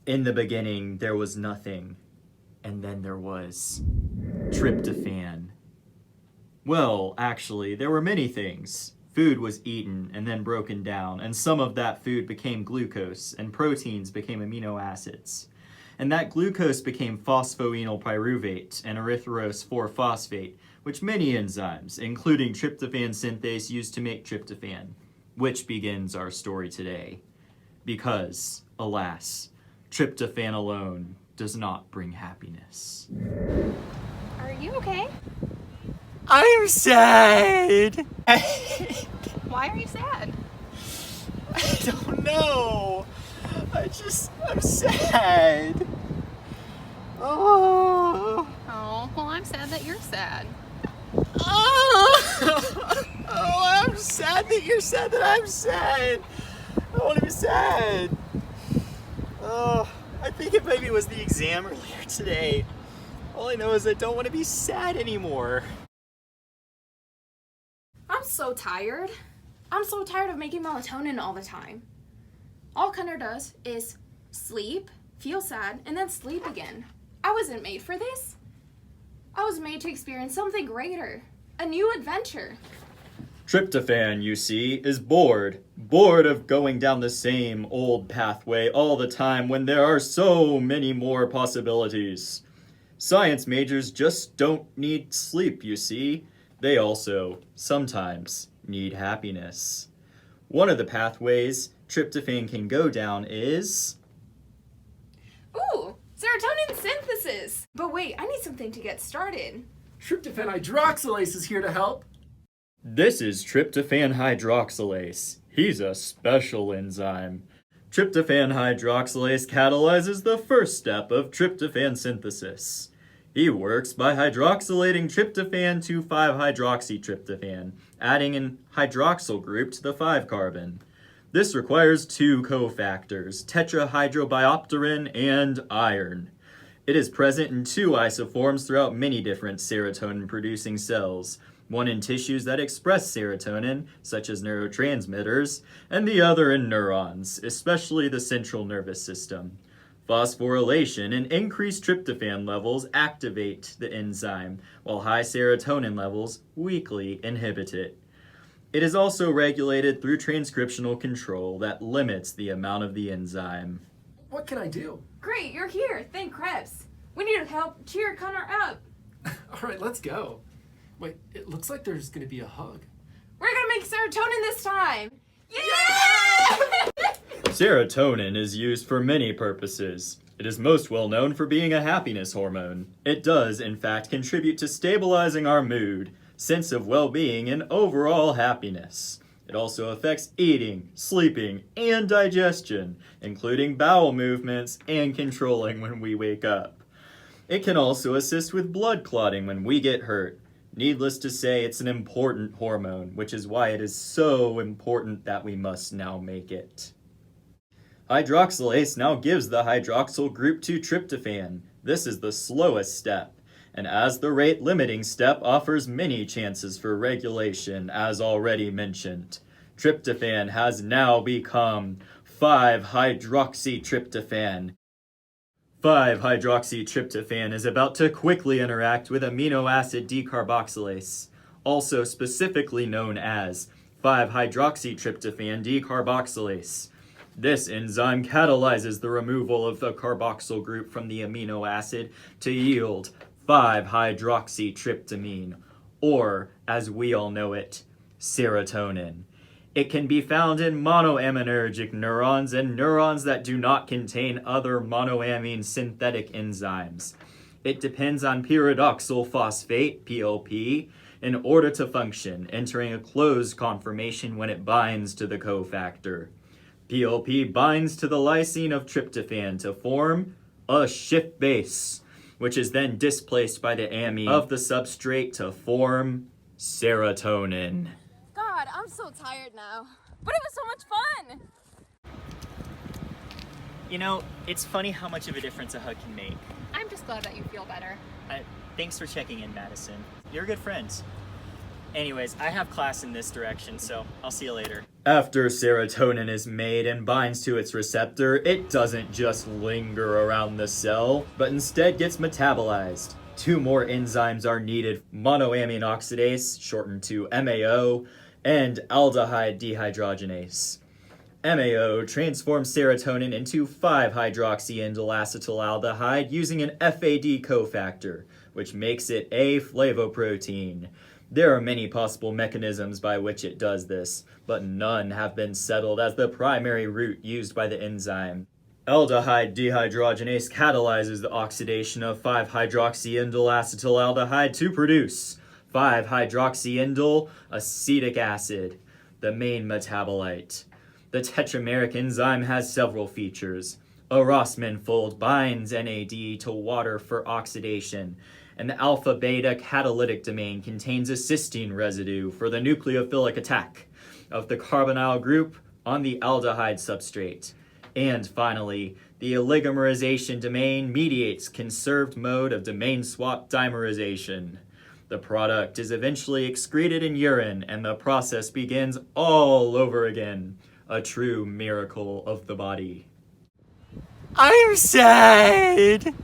In the beginning, there was nothing, and then there was tryptophan. Well, actually, there were many things. Food was eaten and then broken down, and some of that food became glucose, and proteins became amino acids. And that glucose became phosphoenol pyruvate and erythrose 4-phosphate, which many enzymes, including tryptophan synthase, use to make tryptophan, which begins our story today. Because, alas, tryptophan alone does not bring happiness. Are you okay? I'm sad! Why are you sad? I don't know. I'm sad. Oh. Oh, well, I'm sad that you're sad. Oh, I'm sad that you're sad that I'm sad. I don't want to be sad. Oh, I think it maybe was the exam earlier today. All I know is I don't want to be sad anymore. I'm so tired. I'm so tired of making melatonin all the time. All Connor does is sleep, feel sad, and then sleep again. I wasn't made for this. I was made to experience something greater, a new adventure. Tryptophan, you see, is bored of going down the same old pathway all the time when there are so many more possibilities. Science majors just don't need sleep, you see. They also, sometimes, need happiness. One of the pathways tryptophan can go down is... Ooh, serotonin synthesis. But wait, I need something to get started. Tryptophan hydroxylase is here to help. This is tryptophan hydroxylase. He's a special enzyme. Tryptophan hydroxylase catalyzes the first step of tryptophan synthesis. He works by hydroxylating tryptophan to 5-hydroxytryptophan, adding an hydroxyl group to the 5-carbon. This requires 2 cofactors, tetrahydrobiopterin and iron. It is present in 2 isoforms throughout many different serotonin-producing cells, one in tissues that express serotonin, such as neurotransmitters, and the other in neurons, especially the central nervous system. Phosphorylation and increased tryptophan levels activate the enzyme, while high serotonin levels weakly inhibit it. It is also regulated through transcriptional control that limits the amount of the enzyme. What can I do? Great, you're here. Thank Krebs. We need help. Cheer Connor up. All right, let's go. Wait, it looks like there's going to be a hug. We're gonna make serotonin this time. Yeah! Serotonin is used for many purposes. It is most well known for being a happiness hormone. It does, in fact, contribute to stabilizing our mood, sense of well-being, and overall happiness. It also affects eating, sleeping, and digestion, including bowel movements and controlling when we wake up. It can also assist with blood clotting when we get hurt. Needless to say, it's an important hormone, which is why it is so important that we must now make it. Hydroxylase now gives the hydroxyl group to tryptophan. This is the slowest step, and as the rate-limiting step offers many chances for regulation, as already mentioned. Tryptophan has now become 5-hydroxytryptophan. 5-hydroxytryptophan is about to quickly interact with amino acid decarboxylase, also specifically known as 5-hydroxytryptophan decarboxylase. This enzyme catalyzes the removal of the carboxyl group from the amino acid to yield 5-hydroxytryptamine, or, as we all know it, serotonin. It can be found in monoaminergic neurons and neurons that do not contain other monoamine synthetic enzymes. It depends on pyridoxal phosphate, PLP, in order to function, entering a closed conformation when it binds to the cofactor. PLP binds to the lysine of tryptophan to form a shift base, which is then displaced by the amine of the substrate to form serotonin. God, I'm so tired now. But it was so much fun! You know, it's funny how much of a difference a hug can make. I'm just glad that you feel better. Thanks for checking in, Madison. You're a good friend. Anyways, I have class in this direction, so I'll see you later. After serotonin is made and binds to its receptor, it doesn't just linger around the cell, but instead gets metabolized. Two more enzymes are needed: monoamine oxidase, shortened to MAO, and aldehyde dehydrogenase. MAO transforms serotonin into 5-hydroxyindoleacetylaldehyde using an FAD cofactor, which makes it a flavoprotein. There are many possible mechanisms by which it does this, but none have been settled as the primary route used by the enzyme. Aldehyde dehydrogenase catalyzes the oxidation of 5-hydroxyindoleacetylaldehyde to produce 5-hydroxyindole acetic acid, the main metabolite. The tetrameric enzyme has several features. A Rossmann fold binds NAD to water for oxidation, and the alpha-beta catalytic domain contains a cysteine residue for the nucleophilic attack of the carbonyl group on the aldehyde substrate. And finally, the oligomerization domain mediates conserved mode of domain swap dimerization. The product is eventually excreted in urine, and the process begins all over again. A true miracle of the body. I'm sad!